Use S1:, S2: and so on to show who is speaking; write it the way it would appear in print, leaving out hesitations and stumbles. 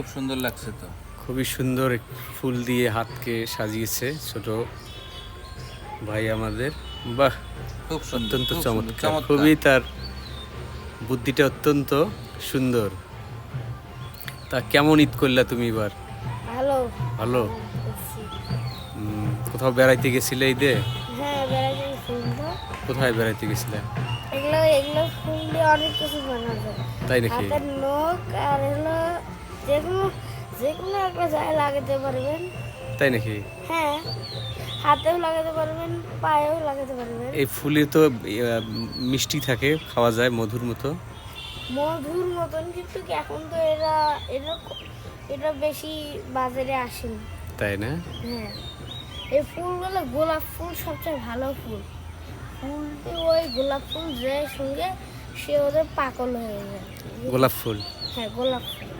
S1: খুব সুন্দর লাগছে তো।
S2: খুবই সুন্দর ফুল দিয়ে হাতকে সাজিয়েছে ছোট ভাই আমাদের। বাহ,
S1: খুব সুন্দর,
S2: অত্যন্ত
S1: খুব সুন্দর,
S2: চমৎকার,
S1: চমৎকার।
S2: খুবই তার বুদ্ধিটা অত্যন্ত সুন্দর। তা কেমন ঈদ করলা তুমি এবার?
S3: ভালো।
S2: ভালো।
S3: করছি।
S2: কোথাও বেড়াইতে গেছিলে ঈদে?
S3: হ্যাঁ, বেড়াতে ফুল তো
S2: কোথায় বেড়াইতে গেছিলে?
S3: এগুলো এগুলো ফুল দিয়ে অনেক কিছু বানানো যায়।
S2: তাই নাকি?
S3: হাতের নখ আর হলো যেগুলো যেকোনো একটা জায়গায় লাগাতে পারবেন।
S2: তাই নাকি?
S3: হ্যাঁ, হাতেও লাগাতে পারবেন, পায়েও লাগাতে পারবেন।
S2: এই ফুলে তো মিষ্টি থাকে, খাওয়া যায় মধুর মতো।
S3: মধুর মতন, কিন্তু এখন তো এরা এটা এটা বেশি বাজারে আসেনি।
S2: তাই না?
S3: হ্যাঁ, এই ফুলগুলো গোলাপ ফুল সবচেয়ে ভালো ফুল। ফুলটি ওই গোলাপ ফুল যে সঙ্গে সে ওদের পাগল হয়ে যায়।
S2: গোলাপ ফুল।
S3: হ্যাঁ, গোলাপ ফুল।